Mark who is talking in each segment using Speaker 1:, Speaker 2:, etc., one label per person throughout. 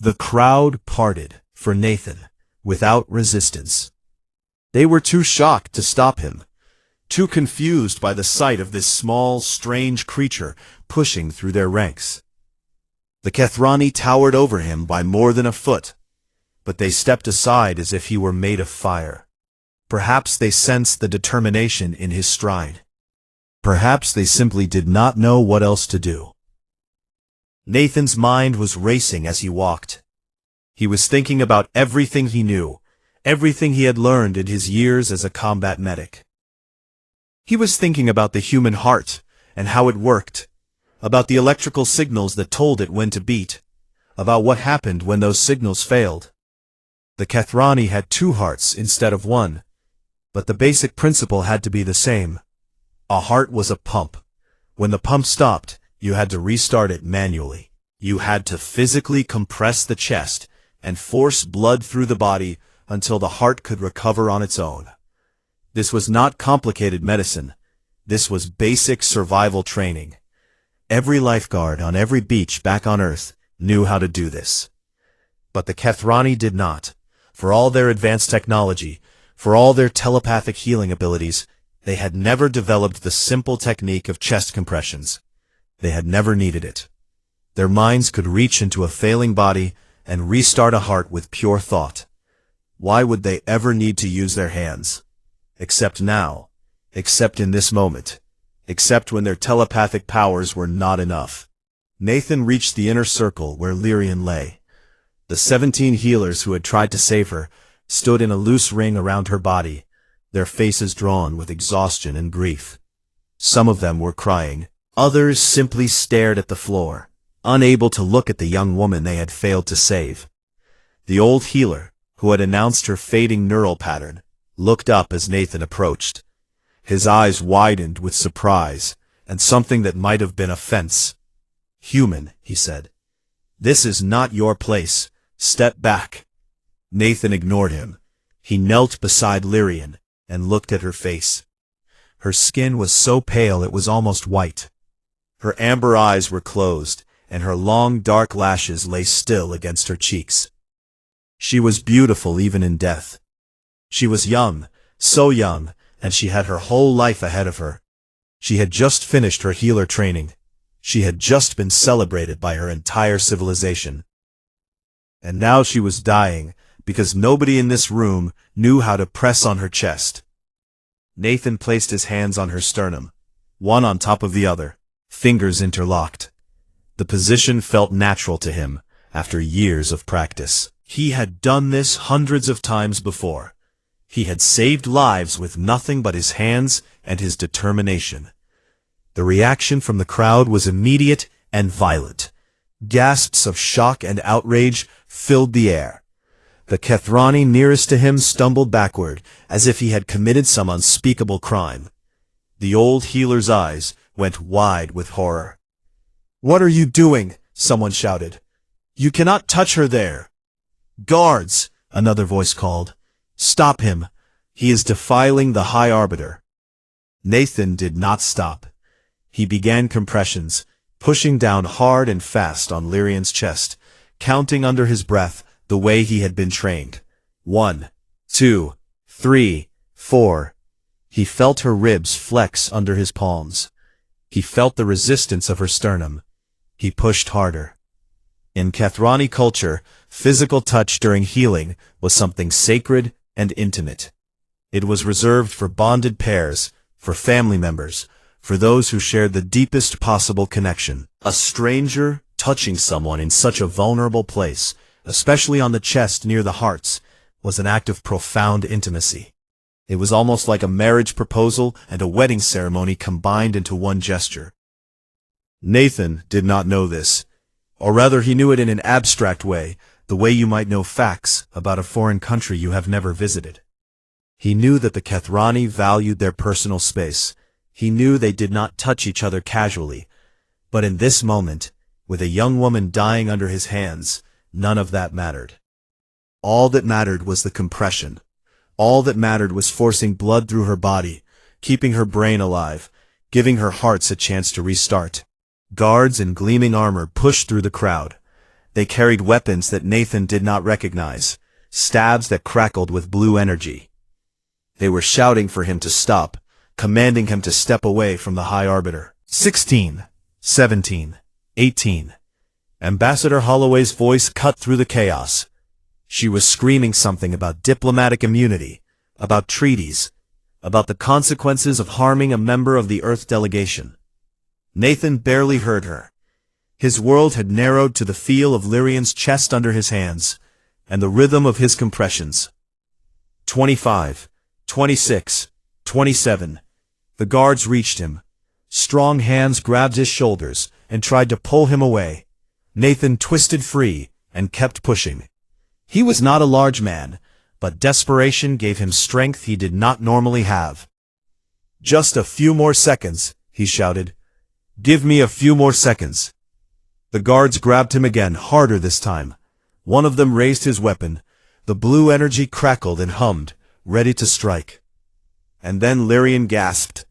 Speaker 1: The crowd parted for Nathan, without resistance. They were too shocked to stop him, too confused by the sight of this small, strange creature pushing through their ranks. The Kethrani towered over him by more than a foot, but they stepped aside as if he were made of fire. Perhaps they sensed the determination in his stride. Perhaps they simply did not know what else to do. Nathan's mind was racing as he walked. He was thinking about everything he knew, everything he had learned in his years as a combat medic. He was thinking about the human heart and how it worked, about the electrical signals that told it when to beat, about what happened when those signals failed. The Kethrani had two hearts instead of one, but the basic principle had to be the same. A heart was a pump. When the pump stopped, you had to restart it manually. You had to physically compress the chest and force blood through the body until the heart could recover on its own. This was not complicated medicine. This was basic survival training. Every lifeguard on every beach back on Earth knew how to do this. But the Kethrani did not. For all their advanced technology, for all their telepathic healing abilities, they had never developed the simple technique of chest compressions. They had never needed it. Their minds could reach into a failing body and restart a heart with pure thought. Why would they ever need to use their hands? Except now. Except in this moment. Except when their telepathic powers were not enough. Nathan reached the inner circle where Lyrian lay. The 17 healers who had tried to save her stood in a loose ring around her body, their faces drawn with exhaustion and grief. Some of them were crying. Others simply stared at the floor, unable to look at the young woman they had failed to save. The old healer, who had announced her fading neural pattern, looked up as Nathan approached. His eyes widened with surprise and something that might have been offense. "Human," he said. "This is not your place. Step back." Nathan ignored him. He knelt beside Lyrian and looked at her face. Her skin was so pale it was almost white. Her amber eyes were closed, and her long dark lashes lay still against her cheeks. She was beautiful even in death. She was young, so young, and she had her whole life ahead of her. She had just finished her healer training. She had just been celebrated by her entire civilization. And now she was dying, because nobody in this room knew how to press on her chest. Nathan placed his hands on her sternum, one on top of the other, fingers interlocked. The position felt natural to him, after years of practice. He had done this hundreds of times before. He had saved lives with nothing but his hands and his determination. The reaction from the crowd was immediate and violent. Gasps of shock and outrage filled the air. The Kethrani nearest to him stumbled backward, as if he had committed some unspeakable crime. The old healer's eyes went wide with horror. "What are you doing?" someone shouted. "You cannot touch her there." "Guards!" another voice called. "Stop him. He is defiling the High Arbiter." Nathan did not stop. He began compressions, pushing down hard and fast on Lyrian's chest, counting under his breath the way he had been trained. 1, 2, 3, 4. He felt her ribs flex under his palms. He felt the resistance of her sternum. He pushed harder. In Kethrani culture, physical touch during healing was something sacred and intimate. It was reserved for bonded pairs, for family members, for those who shared the deepest possible connection. A stranger touching someone in such a vulnerable place, especially on the chest near the hearts, was an act of profound intimacy. It was almost like a marriage proposal and a wedding ceremony combined into one gesture. Nathan did not know this, or rather he knew it in an abstract way, the way you might know facts about a foreign country you have never visited. He knew that the Kethrani valued their personal space. He knew they did not touch each other casually. But in this moment, with a young woman dying under his hands, none of that mattered. All that mattered was the compression. All that mattered was forcing blood through her body, keeping her brain alive, giving her hearts a chance to restart. Guards in gleaming armor pushed through the crowd. They carried weapons that Nathan did not recognize, stabs that crackled with blue energy. They were shouting for him to stop, commanding him to step away from the High Arbiter. 16, 17, 18. Ambassador Holloway's voice cut through the chaos. She was screaming something about diplomatic immunity, about treaties, about the consequences of harming a member of the Earth delegation. Nathan barely heard her. His world had narrowed to the feel of Lyrian's chest under his hands, and the rhythm of his compressions. 25, 26, 27. The guards reached him. Strong hands grabbed his shoulders and tried to pull him away. Nathan twisted free and kept pushing. He was not a large man, but desperation gave him strength he did not normally have. "Just a few more seconds," he shouted. "Give me a few more seconds." The guards grabbed him again, harder this time. One of them raised his weapon. The blue energy crackled and hummed, ready to strike. And then Lyrian gasped.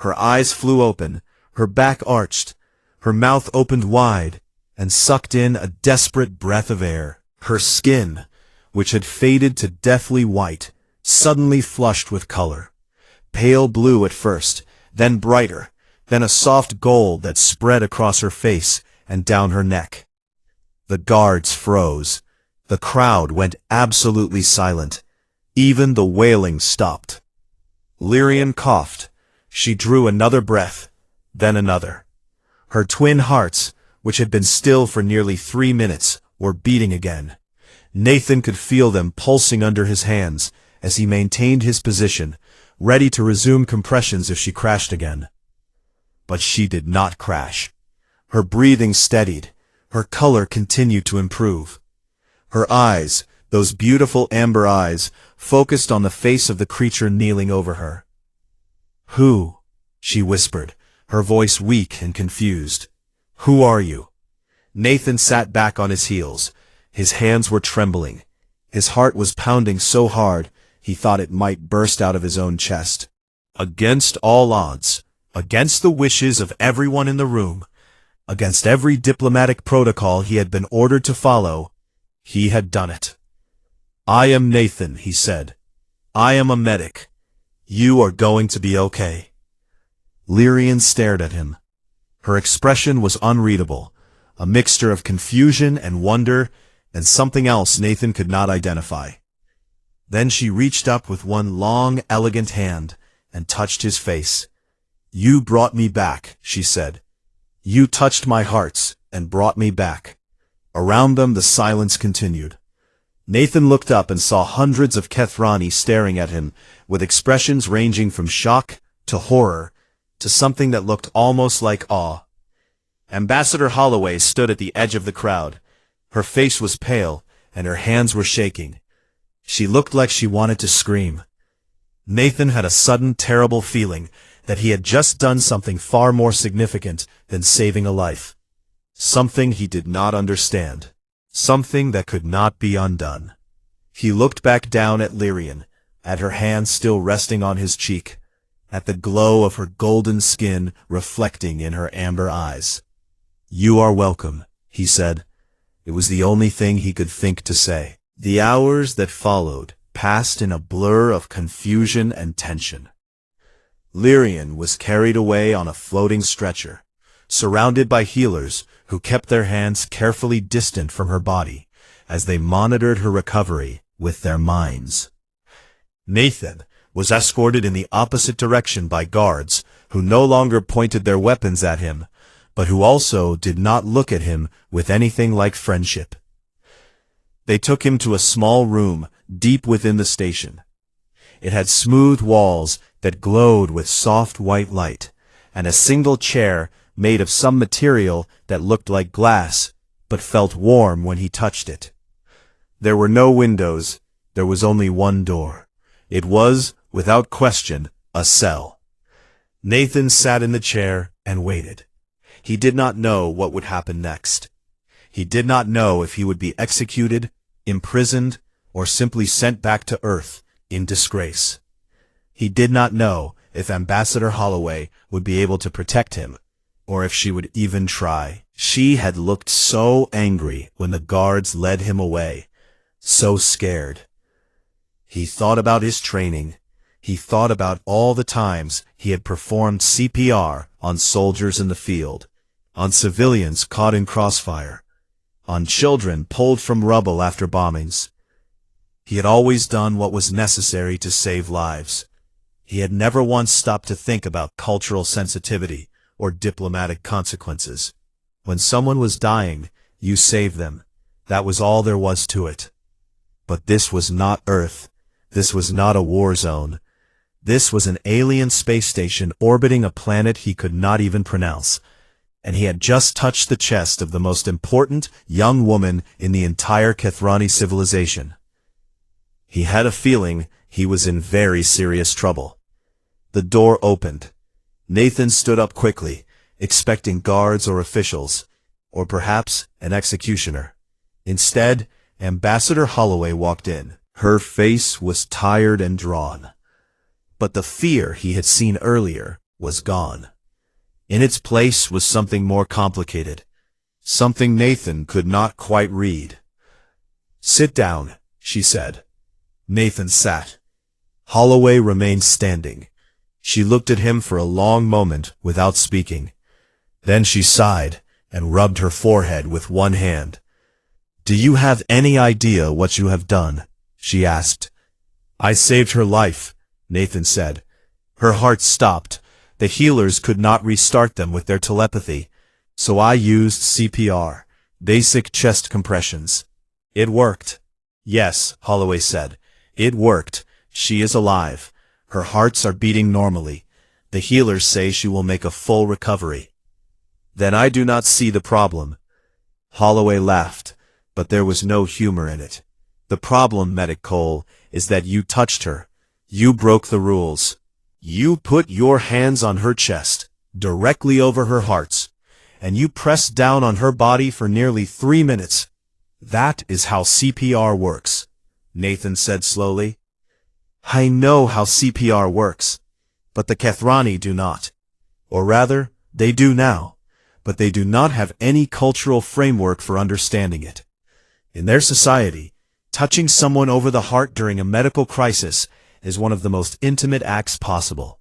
Speaker 1: Her eyes flew open, her back arched, her mouth opened wide, and sucked in a desperate breath of air. Her skin, which had faded to deathly white, suddenly flushed with color. Pale blue at first, then brighter, then a soft gold that spread across her face and down her neck. The guards froze. The crowd went absolutely silent. Even the wailing stopped. Lyrian coughed. She drew another breath, then another. Her twin hearts, which had been still for nearly 3 minutes, were beating again. Nathan could feel them pulsing under his hands as he maintained his position, ready to resume compressions if she crashed again. But she did not crash. Her breathing steadied. Her color continued to improve. Her eyes, those beautiful amber eyes, focused on the face of the creature kneeling over her. "Who?" she whispered, her voice weak and confused. "Who are you?" Nathan sat back on his heels. His hands were trembling. His heart was pounding so hard he thought it might burst out of his own chest. Against all odds, against the wishes of everyone in the room, against every diplomatic protocol he had been ordered to follow, he had done it. "I am Nathan," he said. "I am a medic. You are going to be okay." Lyrian stared at him. Her expression was unreadable, a mixture of confusion and wonder and something else Nathan could not identify. Then she reached up with one long, elegant hand and touched his face. "You brought me back," she said. "You touched my hearts and brought me back." Around them the silence continued. Nathan looked up and saw hundreds of Kethrani staring at him, with expressions ranging from shock to horror to something that looked almost like awe. Ambassador Holloway stood at the edge of the crowd. Her face was pale, and her hands were shaking. She looked like she wanted to scream. Nathan had a sudden, terrible feeling that he had just done something far more significant than saving a life. Something he did not understand. Something that could not be undone. He looked back down at Lyrian, at her hand still resting on his cheek, at the glow of her golden skin reflecting in her amber eyes. "You are welcome," he said. It was the only thing he could think to say. The hours that followed passed in a blur of confusion and tension. Lyrian was carried away on a floating stretcher, surrounded by healers who kept their hands carefully distant from her body as they monitored her recovery with their minds. Nathan was escorted in the opposite direction by guards who no longer pointed their weapons at him, but who also did not look at him with anything like friendship. They took him to a small room deep within the station. It had smooth walls that glowed with soft white light, and a single chair made of some material that looked like glass, but felt warm when he touched it. There were no windows, there was only one door. It was, without question, a cell. Nathan sat in the chair and waited. He did not know what would happen next. He did not know if he would be executed, imprisoned, or simply sent back to Earth in disgrace. He did not know if Ambassador Holloway would be able to protect him, or if she would even try. She had looked so angry when the guards led him away, so scared. He thought about his training. He thought about all the times he had performed CPR on soldiers in the field, on civilians caught in crossfire, on children pulled from rubble after bombings. He had always done what was necessary to save lives. He had never once stopped to think about cultural sensitivity or diplomatic consequences. When someone was dying, you saved them. That was all there was to it. But this was not Earth. This was not a war zone. This was an alien space station orbiting a planet he could not even pronounce. And he had just touched the chest of the most important young woman in the entire Kethrani civilization. He had a feeling he was in very serious trouble. The door opened. Nathan stood up quickly, expecting guards or officials, or perhaps an executioner. Instead, Ambassador Holloway walked in. Her face was tired and drawn. But the fear he had seen earlier was gone. In its place was something more complicated, something Nathan could not quite read. "Sit down," she said. Nathan sat. Holloway remained standing. She looked at him for a long moment without speaking. Then she sighed and rubbed her forehead with one hand. "Do you have any idea what you have done?" she asked. "I saved her life," Nathan said. Her heart stopped. The healers could not restart them with their telepathy, so I used CPR, basic chest compressions. It worked. "Yes," Holloway said. "It worked. She is alive. Her hearts are beating normally. The healers say she will make a full recovery." "Then I do not see the problem." Holloway laughed, but there was no humor in it. "The problem, Medic Cole, is that you touched her. You broke the rules. You put your hands on her chest, directly over her hearts, and you pressed down on her body for nearly 3 minutes. That is how CPR works," Nathan said slowly. "I know how CPR works, but the Kethrani do not. Or rather, they do now, but they do not have any cultural framework for understanding it. In their society, touching someone over the heart during a medical crisis is one of the most intimate acts possible.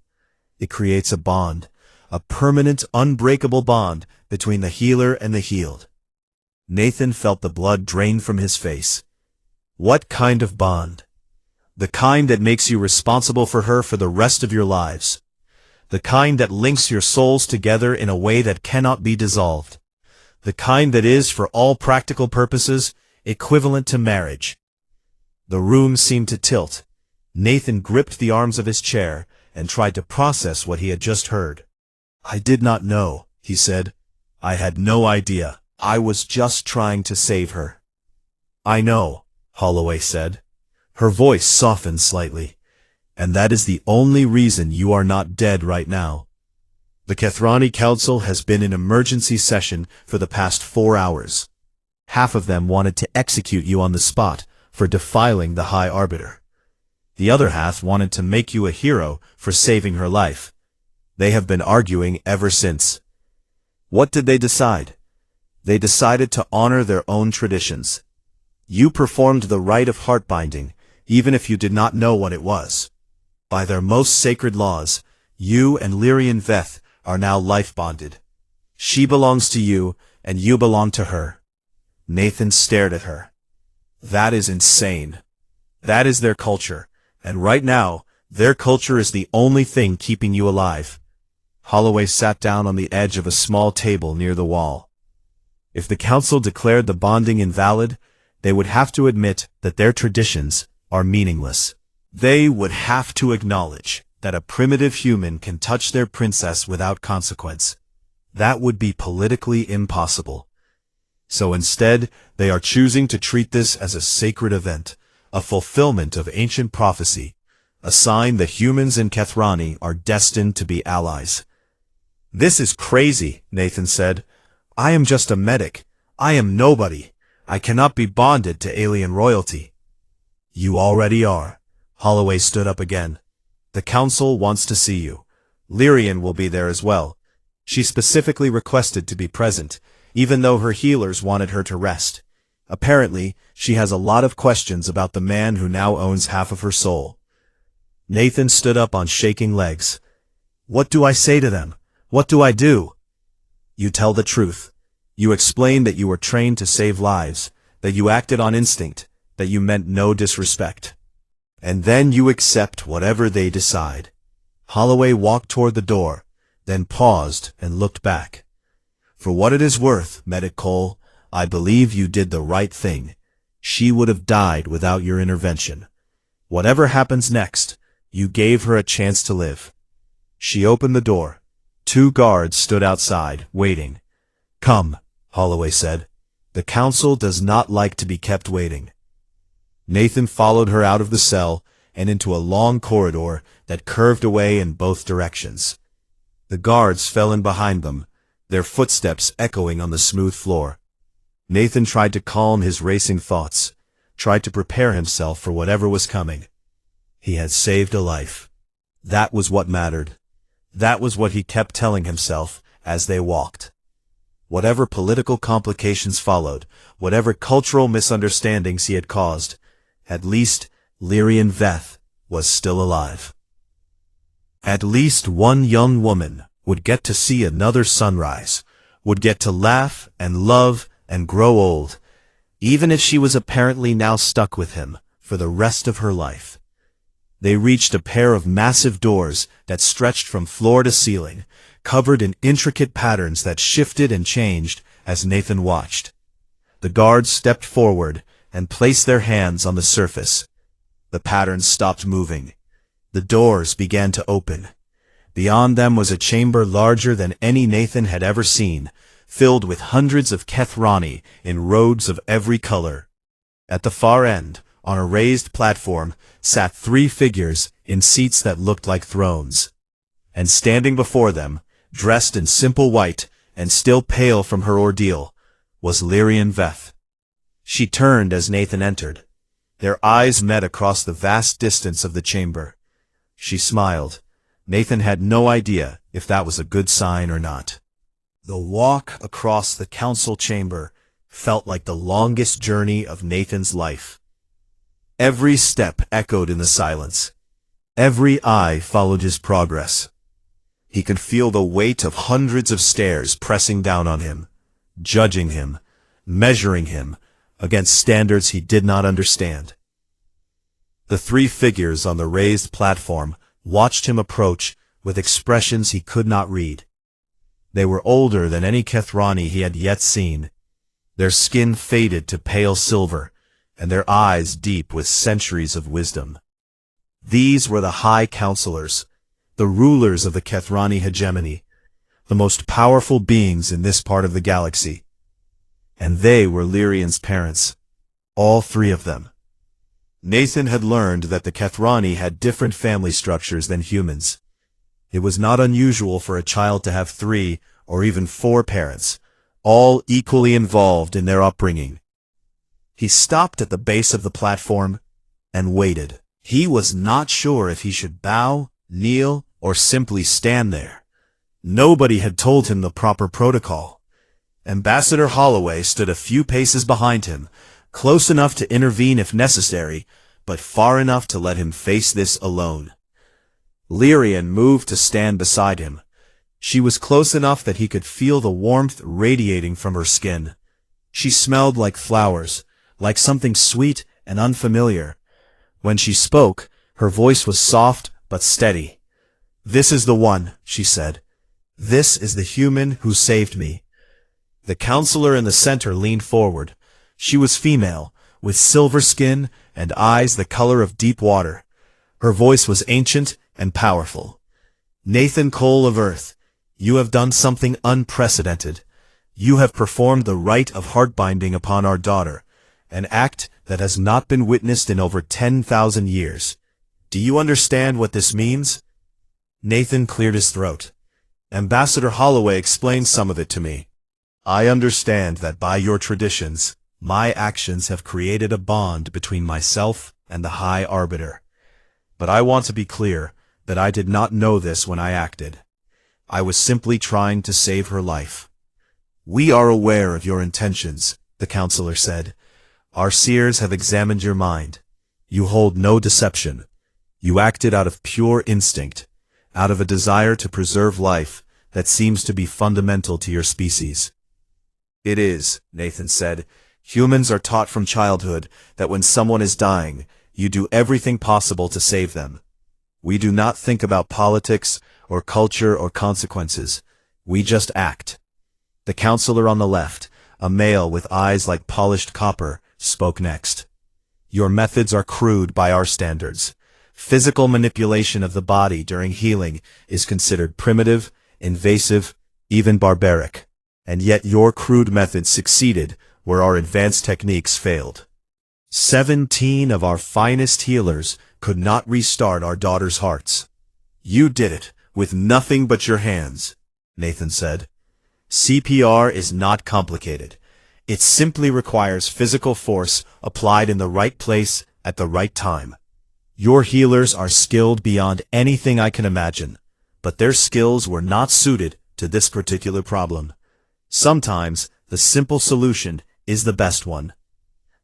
Speaker 1: It creates a bond, a permanent, unbreakable bond between the healer and the healed." Nathan felt the blood drain from his face. "What kind of bond?" "The kind that makes you responsible for her for the rest of your lives. The kind that links your souls together in a way that cannot be dissolved. The kind that is, for all practical purposes, equivalent to marriage." The room seemed to tilt. Nathan gripped the arms of his chair and tried to process what he had just heard. "I did not know," he said. "I had no idea. I was just trying to save her." "I know," Holloway said. Her voice softened slightly. "And that is the only reason you are not dead right now. The Kethrani Council has been in emergency session for the past 4 hours. Half of them wanted to execute you on the spot for defiling the High Arbiter. The other half wanted to make you a hero for saving her life. They have been arguing ever since. What did they decide? They decided to honor their own traditions. You performed the rite of heart binding, even if you did not know what it was. By their most sacred laws, you and Lyrian Veth are now life-bonded. She belongs to you, and you belong to her." Nathan stared at her. "That is insane. That is their culture, and right now, their culture is the only thing keeping you alive." Holloway sat down on the edge of a small table near the wall. If the council declared the bonding invalid, they would have to admit that their traditions are meaningless. They would have to acknowledge that a primitive human can touch their princess without consequence. That would be politically impossible. So instead, they are choosing to treat this as a sacred event, a fulfillment of ancient prophecy, a sign that humans in Kethrani are destined to be allies. "This is crazy," Nathan said. "I am just a medic. I am nobody. I cannot be bonded to alien royalty." "You already are." Holloway stood up again. "The council wants to see you. Lyrian will be there as well. She specifically requested to be present, even though her healers wanted her to rest. Apparently, she has a lot of questions about the man who now owns half of her soul. Nathan stood up on shaking legs. What do I say to them? What do I do? You tell the truth. You explain that you were trained to save lives, that you acted on instinct, that you meant no disrespect. And then you accept whatever they decide. Holloway walked toward the door, then paused and looked back. For what it is worth, Medic Cole, I believe you did the right thing. She would have died without your intervention. Whatever happens next, you gave her a chance to live. She opened the door. 2 guards stood outside, waiting. Come, Holloway said. The council does not like to be kept waiting. Nathan followed her out of the cell and into a long corridor that curved away in both directions. The guards fell in behind them, their footsteps echoing on the smooth floor. Nathan tried to calm his racing thoughts, tried to prepare himself for whatever was coming. He had saved a life. That was what mattered. That was what he kept telling himself as they walked. Whatever political complications followed, whatever cultural misunderstandings he had caused, at least Lyrian Veth was still alive. At least one young woman would get to see another sunrise, would get to laugh and love and grow old, even if she was apparently now stuck with him for the rest of her life. They reached a pair of massive doors that stretched from floor to ceiling, covered in intricate patterns that shifted and changed as Nathan watched. The guards stepped forward and placed their hands on the surface. The patterns stopped moving. The doors began to open. Beyond them was a chamber larger than any Nathan had ever seen, filled with hundreds of Kethrani in robes of every color. At the far end, on a raised platform, sat 3 figures in seats that looked like thrones. And standing before them, dressed in simple white and still pale from her ordeal, was Lyrian Veth. She turned as Nathan entered. Their eyes met across the vast distance of the chamber. She smiled. Nathan had no idea if that was a good sign or not. The walk across the council chamber felt like the longest journey of Nathan's life. Every step echoed in the silence. Every eye followed his progress. He could feel the weight of hundreds of stares pressing down on him, judging him, measuring him against standards he did not understand. The 3 figures on the raised platform watched him approach with expressions he could not read. They were older than any Kethrani he had yet seen. Their skin faded to pale silver, and their eyes deep with centuries of wisdom. These were the High Counselors, the rulers of the Kethrani hegemony, the most powerful beings in this part of the galaxy. And they were Lyrian's parents, all 3 of them. Nathan had learned that the Kethrani had different family structures than humans. It was not unusual for a child to have 3 or even 4 parents, all equally involved in their upbringing. He stopped at the base of the platform and waited. He was not sure if he should bow, kneel, or simply stand there. Nobody had told him the proper protocol. Ambassador Holloway stood a few paces behind him, close enough to intervene if necessary, but far enough to let him face this alone. Lyrian moved to stand beside him. She was close enough that he could feel the warmth radiating from her skin. She smelled like flowers, like something sweet and unfamiliar. When she spoke, her voice was soft but steady. "This is the one," she said. "This is the human who saved me." The counselor in the center leaned forward. She was female, with silver skin and eyes the color of deep water. Her voice was ancient and powerful. "Nathan Cole of Earth, you have done something unprecedented. You have performed the rite of heart-binding upon our daughter, an act that has not been witnessed in over 10,000 years. Do you understand what this means?" Nathan cleared his throat. "Ambassador Holloway explained some of it to me. I understand that by your traditions, my actions have created a bond between myself and the High Arbiter. But I want to be clear that I did not know this when I acted. I was simply trying to save her life." "We are aware of your intentions," the counselor said. "Our seers have examined your mind. You hold no deception. You acted out of pure instinct, out of a desire to preserve life that seems to be fundamental to your species." "It is," Nathan said. "Humans are taught from childhood that when someone is dying, you do everything possible to save them. We do not think about politics or culture or consequences. We just act." The counselor on the left, a male with eyes like polished copper, spoke next. "Your methods are crude by our standards. Physical manipulation of the body during healing is considered primitive, invasive, even barbaric. And yet your crude methods succeeded where our advanced techniques failed. 17 of our finest healers could not restart our daughters' hearts. You did it with nothing but your hands," Nathan said. "CPR is not complicated. It simply requires physical force applied in the right place at the right time. Your healers are skilled beyond anything I can imagine, but their skills were not suited to this particular problem. Sometimes the simple solution is the best one."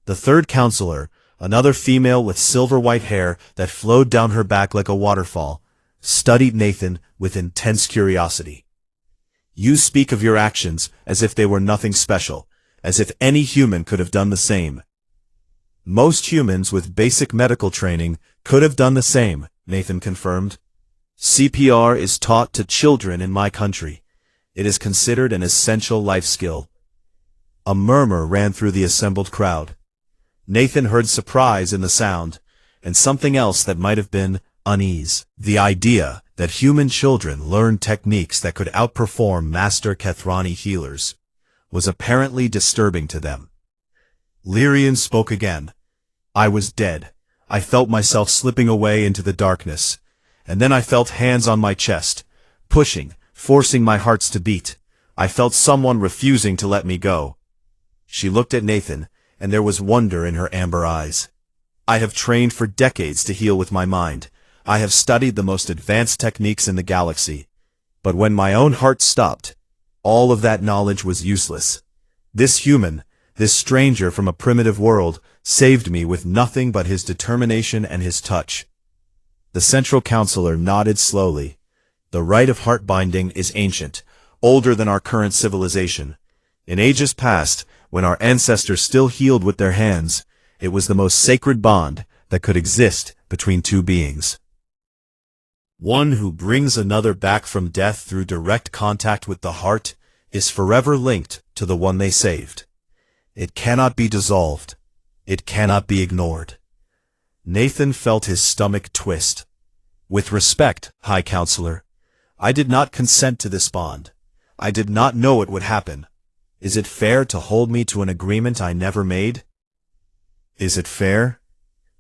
Speaker 1: The third counselor, another female with silver-white hair that flowed down her back like a waterfall, studied Nathan with intense curiosity. "You speak of your actions as if they were nothing special, as if any human could have done the same." "Most humans with basic medical training could have done the same," Nathan confirmed. "CPR is taught to children in my country. It is considered an essential life skill." A murmur ran through the assembled crowd. Nathan heard surprise in the sound, and something else that might have been unease. The idea that human children learned techniques that could outperform master Kethrani healers was apparently disturbing to them. Lyrian spoke again. "I was dead. I felt myself slipping away into the darkness, and then I felt hands on my chest, pushing, forcing my hearts to beat. I felt someone refusing to let me go." She looked at Nathan, and there was wonder in her amber eyes. "I have trained for decades to heal with my mind. I have studied the most advanced techniques in the galaxy. But when my own heart stopped, all of that knowledge was useless. This human, this stranger from a primitive world, saved me with nothing but his determination and his touch." The central counselor nodded slowly. "The rite of heart binding is ancient, older than our current civilization. In ages past, when our ancestors still healed with their hands, it was the most sacred bond that could exist between two beings. One who brings another back from death through direct contact with the heart is forever linked to the one they saved. It cannot be dissolved. It cannot be ignored." Nathan felt his stomach twist. "With respect, High Counselor, I did not consent to this bond. I did not know it would happen. Is it fair to hold me to an agreement I never made?" "Is it fair?"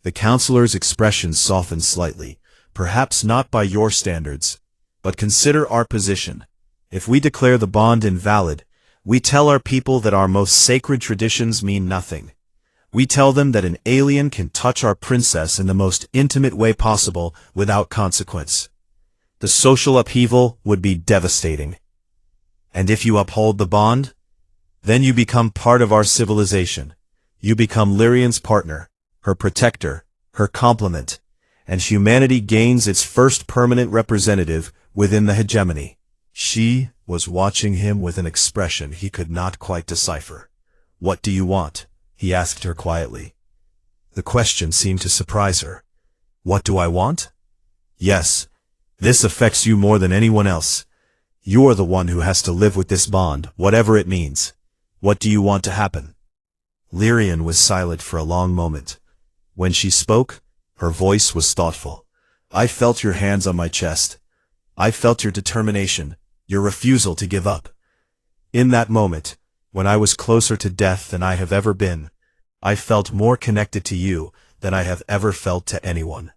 Speaker 1: The counselor's expression softened slightly. "Perhaps not by your standards. But consider our position. If we declare the bond invalid, we tell our people that our most sacred traditions mean nothing. We tell them that an alien can touch our princess in the most intimate way possible without consequence. The social upheaval would be devastating. And if you uphold the bond, then you become part of our civilization. You become Lyrian's partner, her protector, her complement, and humanity gains its first permanent representative within the hegemony." She was watching him with an expression he could not quite decipher. "What do you want?" he asked her quietly. The question seemed to surprise her. "What do I want?" "Yes, this affects you more than anyone else. You are the one who has to live with this bond, whatever it means. What do you want to happen?" Lyrian was silent for a long moment. When she spoke, her voice was thoughtful. "I felt your hands on my chest. I felt your determination, your refusal to give up. In that moment, when I was closer to death than I have ever been, I felt more connected to you than I have ever felt to anyone."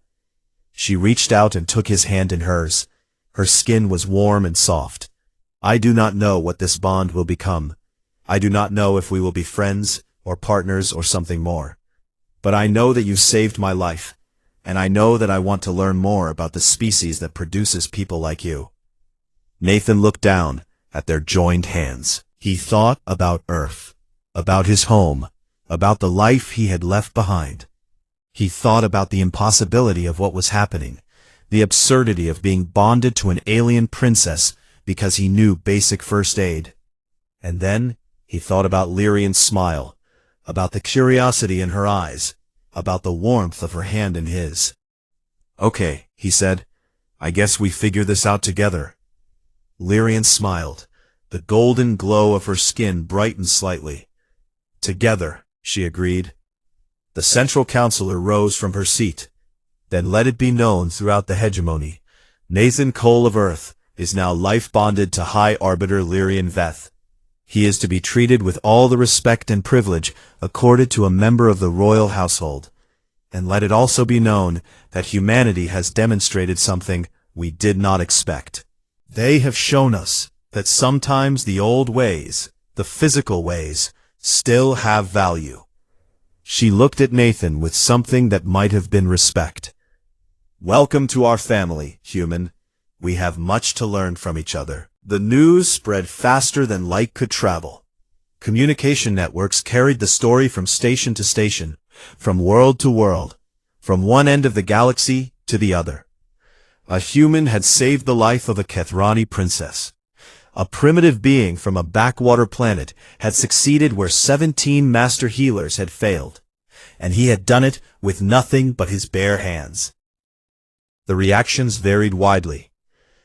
Speaker 1: She reached out and took his hand in hers. Her skin was warm and soft. "I do not know what this bond will become. I do not know if we will be friends, or partners, or something more. But I know that you saved my life, and I know that I want to learn more about the species that produces people like you." Nathan looked down at their joined hands. He thought about Earth, about his home, about the life he had left behind. He thought about the impossibility of what was happening, the absurdity of being bonded to an alien princess because he knew basic first aid. And then he thought about Lyrian's smile, about the curiosity in her eyes, about the warmth of her hand in his. "Okay," he said, "I guess we figure this out together." Lyrian smiled. The golden glow of her skin brightened slightly. "Together," she agreed. The central counselor rose from her seat. "Then let it be known throughout the hegemony, Nathan Cole of Earth is now life-bonded to High Arbiter Lyrian Veth. He is to be treated with all the respect and privilege accorded to a member of the royal household. And let it also be known that humanity has demonstrated something we did not expect. They have shown us that sometimes the old ways, the physical ways, still have value." She looked at Nathan with something that might have been respect. "Welcome to our family, human. We have much to learn from each other." The news spread faster than light could travel. Communication networks carried the story from station to station, from world to world, from one end of the galaxy to the other. A human had saved the life of a Kethrani princess. A primitive being from a backwater planet had succeeded where 17 master healers had failed, and he had done it with nothing but his bare hands. The reactions varied widely.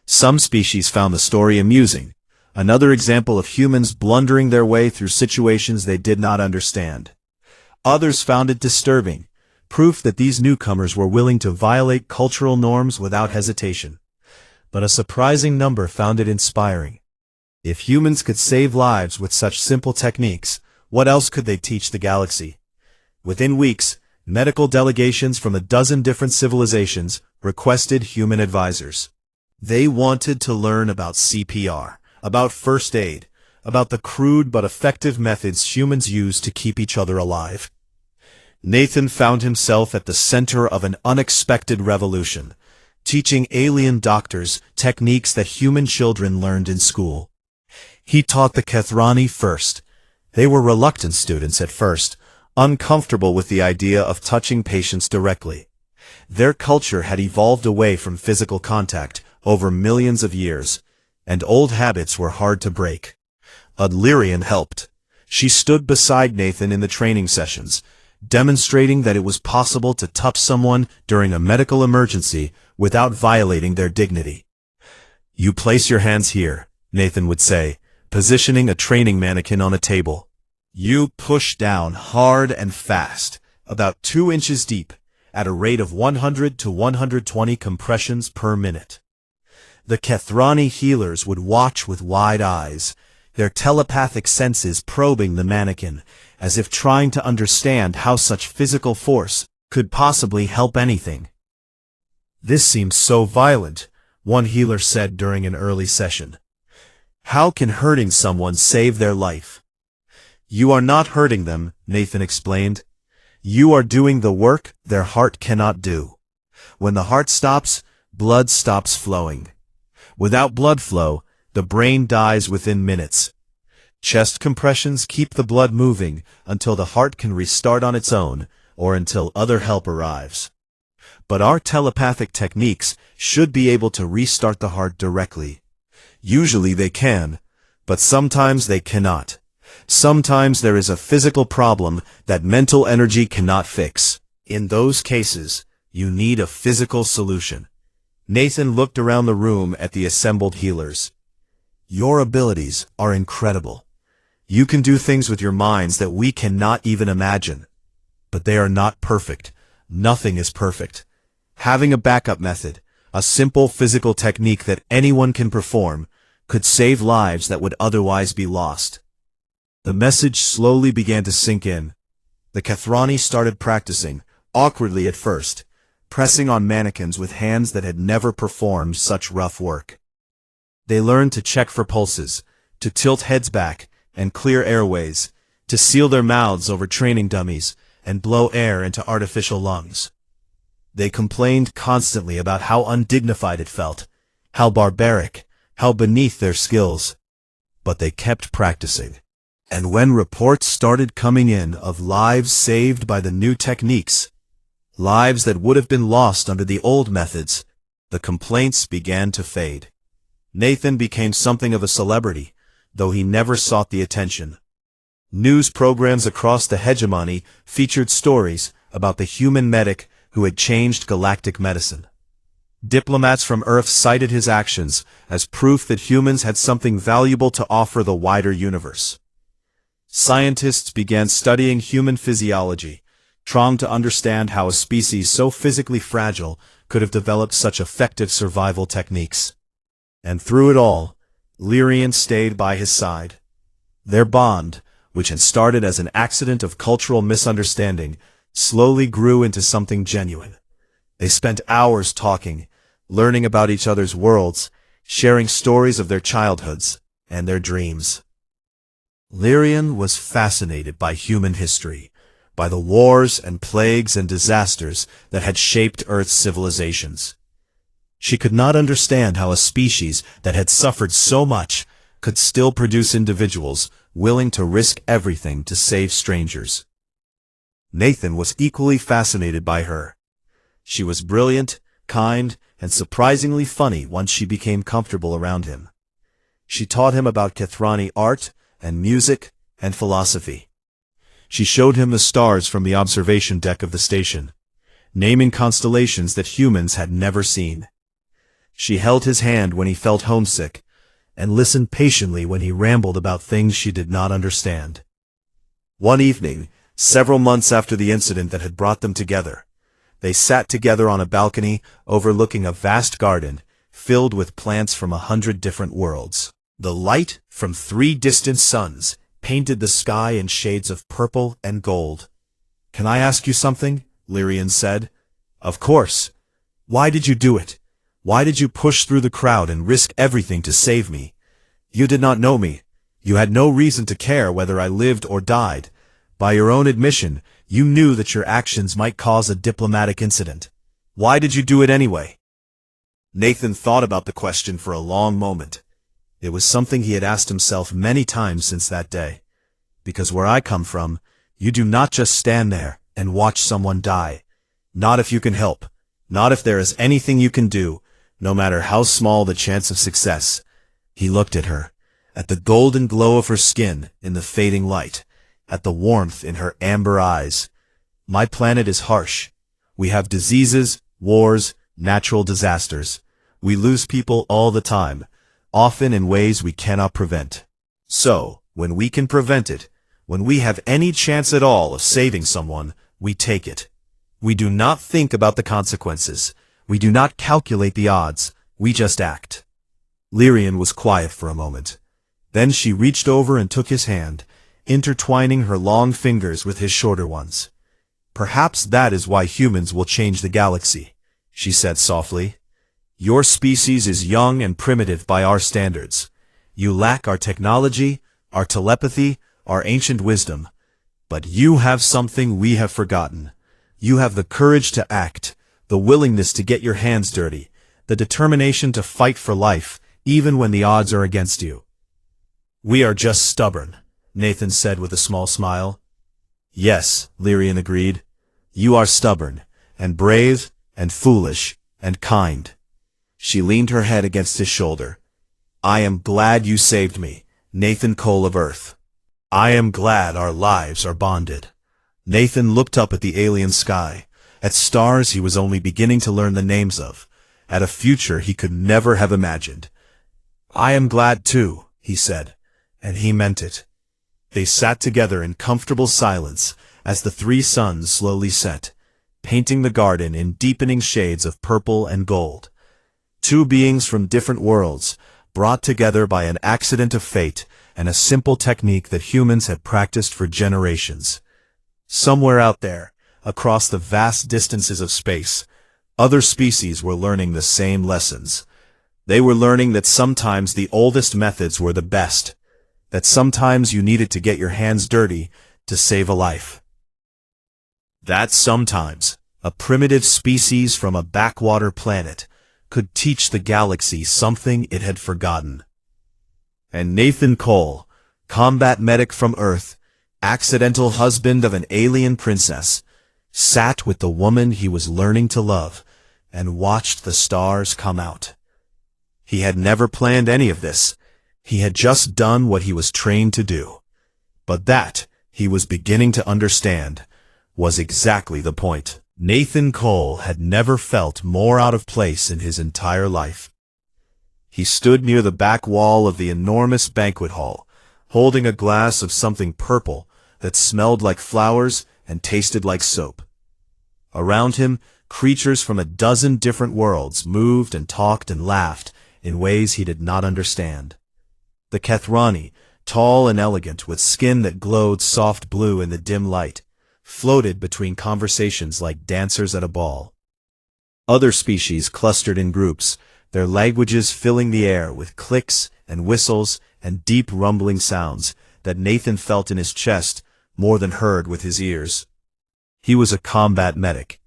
Speaker 1: Some species found the story amusing, another example of humans blundering their way through situations they did not understand. Others found it disturbing, proof that these newcomers were willing to violate cultural norms without hesitation. But a surprising number found it inspiring. If humans could save lives with such simple techniques, what else could they teach the galaxy? Within weeks, medical delegations from a dozen different civilizations requested human advisors. They wanted to learn about CPR, about first aid, about the crude but effective methods humans use to keep each other alive. Nathan found himself at the center of an unexpected revolution, teaching alien doctors techniques that human children learned in school. He taught the Kethrani first. They were reluctant students at first, uncomfortable with the idea of touching patients directly. Their culture had evolved away from physical contact over millions of years, and old habits were hard to break. Lyrian helped. She stood beside Nathan in the training sessions, demonstrating that it was possible to touch someone during a medical emergency without violating their dignity. "You place your hands here," Nathan would say, positioning a training mannequin on a table. "You push down hard and fast, about 2 inches deep, at a rate of 100 to 120 compressions per minute." The Kethrani healers would watch with wide eyes, their telepathic senses probing the mannequin, as if trying to understand how such physical force could possibly help anything. "This seems so violent," one healer said during an early session. "How can hurting someone save their life?" "You are not hurting them," Nathan explained. "You are doing the work their heart cannot do. When the heart stops, blood stops flowing. Without blood flow, the brain dies within minutes. Chest compressions keep the blood moving until the heart can restart on its own, or until other help arrives. But our telepathic techniques should be able to restart the heart directly. Usually they can, but sometimes they cannot. Sometimes there is a physical problem that mental energy cannot fix. In those cases, you need a physical solution." Nathan looked around the room at the assembled healers. "Your abilities are incredible. You can do things with your minds that we cannot even imagine. But they are not perfect. Nothing is perfect. Having a backup method, a simple physical technique that anyone can perform, could save lives that would otherwise be lost." The message slowly began to sink in. The Kethrani started practicing, awkwardly at first, pressing on mannequins with hands that had never performed such rough work. They learned to check for pulses, to tilt heads back and clear airways, to seal their mouths over training dummies, and blow air into artificial lungs. They complained constantly about how undignified it felt, how barbaric, how beneath their skills. but they kept practicing. And when reports started coming in of lives saved by the new techniques, lives that would have been lost under the old methods, the complaints began to fade. Nathan became something of a celebrity, though he never sought the attention. News programs across the hegemony featured stories about the human medic who had changed galactic medicine. Diplomats from Earth cited his actions as proof that humans had something valuable to offer the wider universe. Scientists began studying human physiology, trying to understand how a species so physically fragile could have developed such effective survival techniques. And through it all, Lyrian stayed by his side. Their bond, which had started as an accident of cultural misunderstanding, slowly grew into something genuine. They spent hours talking, learning about each other's worlds, sharing stories of their childhoods and their dreams. Lyrian was fascinated by human history, by the wars and plagues and disasters that had shaped Earth's civilizations. She could not understand how a species that had suffered so much could still produce individuals willing to risk everything to save strangers. Nathan was equally fascinated by her. She was brilliant, kind, and surprisingly funny once she became comfortable around him. She taught him about Kethrani art and music and philosophy. She showed him the stars from the observation deck of the station, naming constellations that humans had never seen. She held his hand when he felt homesick, and listened patiently when he rambled about things she did not understand. One evening, several months after the incident that had brought them together, they sat together on a balcony overlooking a vast garden filled with plants from 100 different worlds. The light from 3 distant suns painted the sky in shades of purple and gold. "Can I ask you something?" Lyrian said. "Of course. Why did you do it? Why did you push through the crowd and risk everything to save me? You did not know me. You had no reason to care whether I lived or died. By your own admission, you knew that your actions might cause a diplomatic incident. Why did you do it anyway?" Nathan thought about the question for a long moment. It was something he had asked himself many times since that day. Because where I come from, you do not just stand there and watch someone die. Not if you can help. Not if there is anything you can do, no matter how small the chance of success. He looked at her, at the golden glow of her skin in the fading light, at the warmth in her amber eyes. "My planet is harsh. We have diseases, wars, natural disasters. We lose people all the time, often in ways we cannot prevent. So, when we can prevent it, when we have any chance at all of saving someone, we take it. We do not think about the consequences. We do not calculate the odds. We just act." Lyrian was quiet for a moment. Then she reached over and took his hand, intertwining her long fingers with his shorter ones. "Perhaps that is why humans will change the galaxy," she said softly. "Your species is young and primitive by our standards. You lack our technology, our telepathy, our ancient wisdom. But you have something we have forgotten. You have the courage to act, the willingness to get your hands dirty, the determination to fight for life, even when the odds are against you." "We are just stubborn," Nathan said with a small smile. "Yes," Lyrian agreed. "You are stubborn, and brave, and foolish, and kind." She leaned her head against his shoulder. "I am glad you saved me, Nathan Cole of Earth. I am glad our lives are bonded." Nathan looked up at the alien sky, at stars he was only beginning to learn the names of, at a future he could never have imagined. "I am glad too," he said, and he meant it. They sat together in comfortable silence as the 3 suns slowly set, painting the garden in deepening shades of purple and gold. 2 beings from different worlds, brought together by an accident of fate and a simple technique that humans had practiced for generations. Somewhere out there, across the vast distances of space, other species were learning the same lessons. They were learning that sometimes the oldest methods were the best, that sometimes you needed to get your hands dirty to save a life. That sometimes a primitive species from a backwater planet could teach the galaxy something it had forgotten. And Nathan Cole, combat medic from Earth, accidental husband of an alien princess, sat with the woman he was learning to love and watched the stars come out. He had never planned any of this. He had just done what he was trained to do. But that, he was beginning to understand, was exactly the point. Nathan Cole had never felt more out of place in his entire life. He stood near the back wall of the enormous banquet hall, holding a glass of something purple that smelled like flowers and tasted like soap. Around him, creatures from a dozen different worlds moved and talked and laughed in ways he did not understand. The Kethrani, tall and elegant with skin that glowed soft blue in the dim light, floated between conversations like dancers at a ball. Other species clustered in groups, their languages filling the air with clicks and whistles and deep rumbling sounds that Nathan felt in his chest more than heard with his ears. He was a combat medic.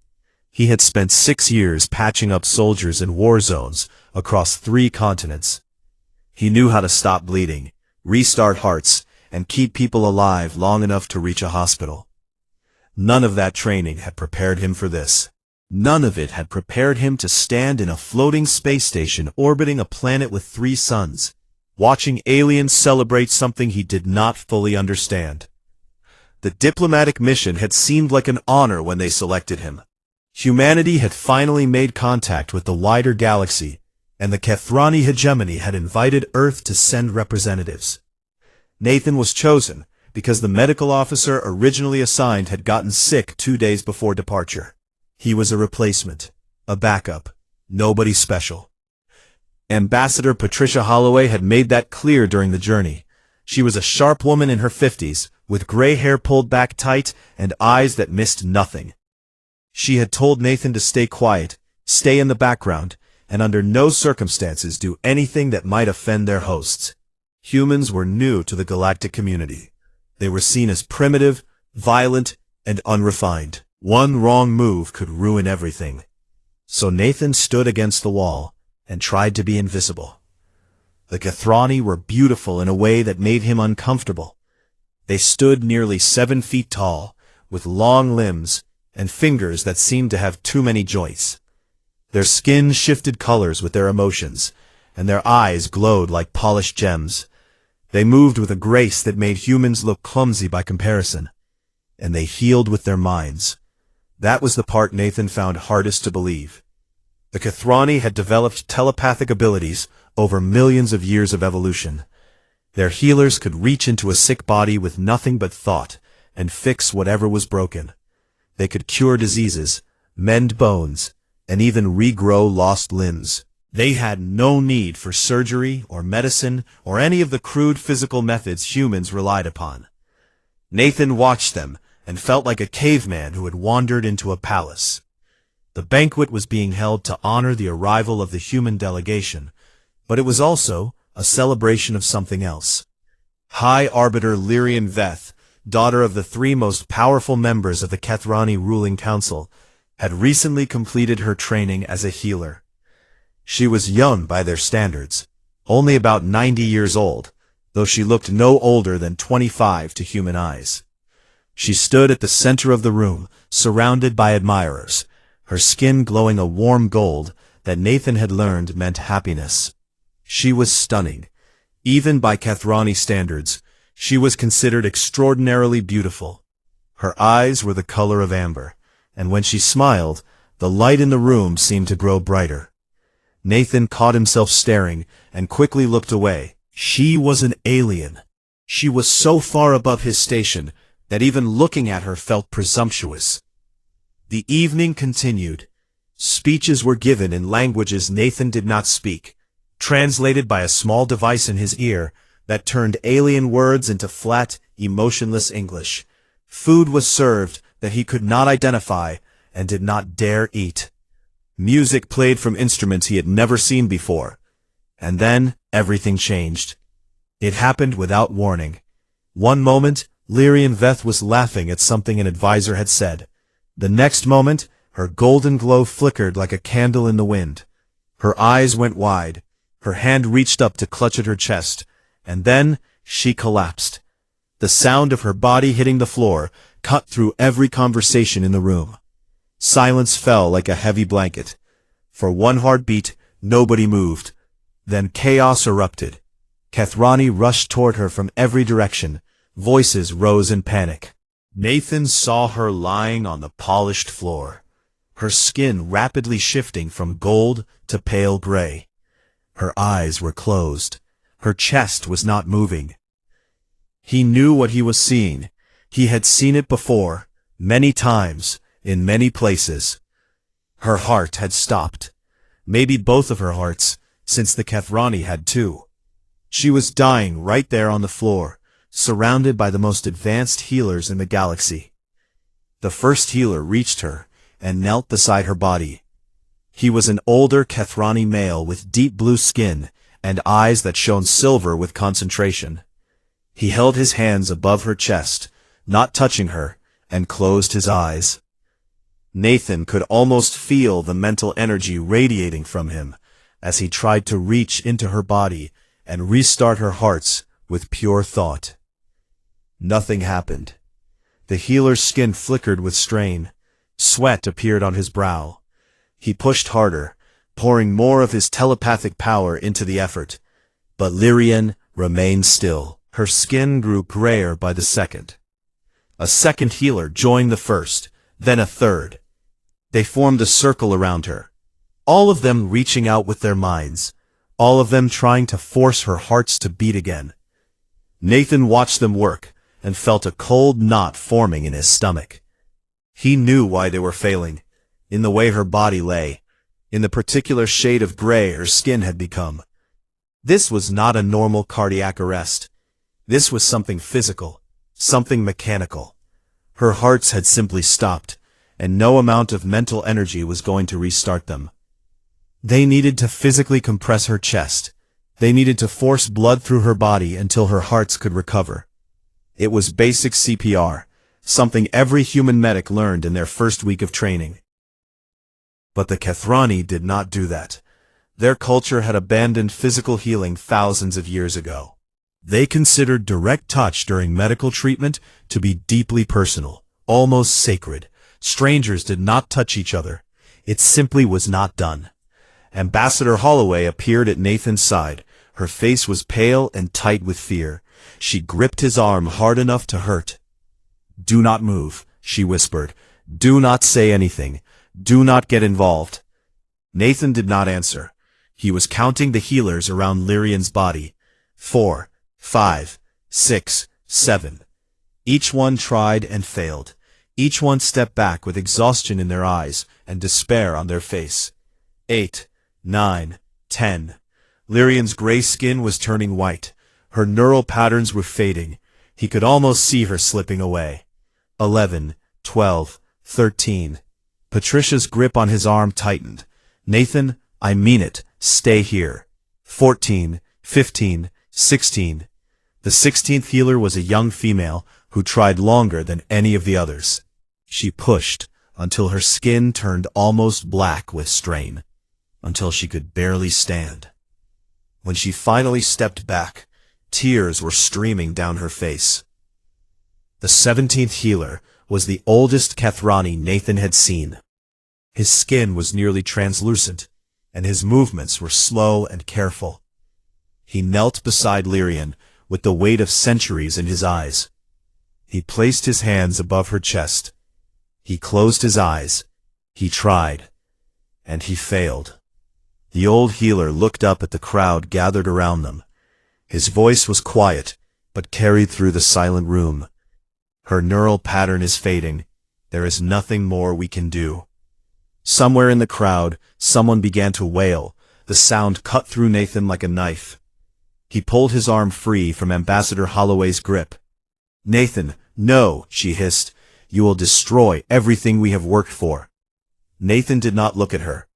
Speaker 1: He had spent 6 years patching up soldiers in war zones across 3 continents. He knew how to stop bleeding, restart hearts, and keep people alive long enough to reach a hospital. None of that training had prepared him for this. None of it had prepared him to stand in a floating space station orbiting a planet with 3 suns, watching aliens celebrate something he did not fully understand. The diplomatic mission had seemed like an honor when they selected him. Humanity had finally made contact with the wider galaxy, and the Kethrani hegemony had invited Earth to send representatives. Nathan was chosen because the medical officer originally assigned had gotten sick 2 days before departure. He was a replacement, a backup, nobody special. Ambassador Patricia Holloway had made that clear during the journey. She was a sharp woman in her 50s, with gray hair pulled back tight and eyes that missed nothing. She had told Nathan to stay quiet, stay in the background, and under no circumstances do anything that might offend their hosts. Humans were new to the galactic community. They were seen as primitive, violent, and unrefined. One wrong move could ruin everything. So Nathan stood against the wall and tried to be invisible. The Kethrani were beautiful in a way that made him uncomfortable. They stood nearly 7 feet tall, with long limbs and fingers that seemed to have too many joints. Their skin shifted colors with their emotions, and their eyes glowed like polished gems. They moved with a grace that made humans look clumsy by comparison, and they healed with their minds. That was the part Nathan found hardest to believe. The Kethrani had developed telepathic abilities over millions of years of evolution. Their healers could reach into a sick body with nothing but thought and fix whatever was broken. They could cure diseases, mend bones, and even regrow lost limbs. They had no need for surgery or medicine or any of the crude physical methods humans relied upon. Nathan watched them and felt like a caveman who had wandered into a palace. The banquet was being held to honor the arrival of the human delegation, but it was also a celebration of something else. High Arbiter Lyrian Veth, daughter of the 3 most powerful members of the Kethrani ruling council, had recently completed her training as a healer. She was young by their standards, only about 90 years old, though she looked no older than 25 to human eyes. She stood at the center of the room, surrounded by admirers, her skin glowing a warm gold that Nathan had learned meant happiness. She was stunning. Even by Kethrani standards, she was considered extraordinarily beautiful. Her eyes were the color of amber, and when she smiled, the light in the room seemed to grow brighter. Nathan caught himself staring and quickly looked away. She was an alien. She was so far above his station that even looking at her felt presumptuous. The evening continued. Speeches were given in languages Nathan did not speak, translated by a small device in his ear that turned alien words into flat, emotionless English. Food was served that he could not identify and did not dare eat. Music played from instruments he had never seen before. And then everything changed. It happened without warning. One moment, Lyrian Veth was laughing at something an advisor had said. The next moment, her golden glow flickered like a candle in the wind. Her eyes went wide. Her hand reached up to clutch at her chest, and then she collapsed. The sound of her body hitting the floor cut through every conversation in the room. Silence fell like a heavy blanket. For one heartbeat, nobody moved. Then chaos erupted. Kathrani rushed toward her from every direction. Voices rose in panic. Nathan saw her lying on the polished floor, her skin rapidly shifting from gold to pale gray. Her eyes were closed. Her chest was not moving. He knew what he was seeing. He had seen it before, many times, in many places. Her heart had stopped. Maybe both of her hearts, since the Kathrani had two. She was dying right there on the floor, surrounded by the most advanced healers in the galaxy. The first healer reached her and knelt beside her body. He was an older Kathrani male with deep blue skin and eyes that shone silver with concentration. He held his hands above her chest, not touching her, and closed his eyes. Nathan could almost feel the mental energy radiating from him as he tried to reach into her body and restart her hearts with pure thought. Nothing happened. The healer's skin flickered with strain. Sweat appeared on his brow. He pushed harder, pouring more of his telepathic power into the effort. But Lyrian remained still. Her skin grew grayer by the second. A second healer joined the first, then a third. They formed a circle around her, all of them reaching out with their minds, all of them trying to force her hearts to beat again. Nathan watched them work and felt a cold knot forming in his stomach. He knew why they were failing, in the way her body lay, in the particular shade of gray her skin had become. This was not a normal cardiac arrest. This was something physical, something mechanical. Her hearts had simply stopped, and no amount of mental energy was going to restart them. They needed to physically compress her chest. They needed to force blood through her body until her hearts could recover. It was basic CPR, something every human medic learned in their first week of training. But the Kathrani did not do that. Their culture had abandoned physical healing thousands of years ago. They considered direct touch during medical treatment to be deeply personal, almost sacred. Strangers did not touch each other. It simply was not done. Ambassador Holloway appeared at Nathan's side. Her face was pale and tight with fear. She gripped his arm hard enough to hurt. "Do not move," she whispered. "Do not say anything. Do not get involved." Nathan did not answer. He was counting the healers around Lyrian's body. 4, 5, 6, 7. Each one tried and failed. Each one stepped back with exhaustion in their eyes and despair on their face. 8, 9, 10. Lyrian's gray skin was turning white. Her neural patterns were fading. He could almost see her slipping away. 11, 12, 13. Patricia's grip on his arm tightened. "Nathan, I mean it. Stay here." 14, 15, 16. The 16th healer was a young female who tried longer than any of the others. She pushed until her skin turned almost black with strain, until she could barely stand. When she finally stepped back, tears were streaming down her face. The 17th healer was the oldest Kathrani Nathan had seen. His skin was nearly translucent, and his movements were slow and careful. He knelt beside Lyrian, with the weight of centuries in his eyes. He placed his hands above her chest. He closed his eyes. He tried. And he failed. The old healer looked up at the crowd gathered around them. His voice was quiet, but carried through the silent room. "Her neural pattern is fading. There is nothing more we can do." Somewhere in the crowd, someone began to wail. The sound cut through Nathan like a knife. He pulled his arm free from Ambassador Holloway's grip. "Nathan, no," she hissed. "You will destroy everything we have worked for." Nathan did not look at her.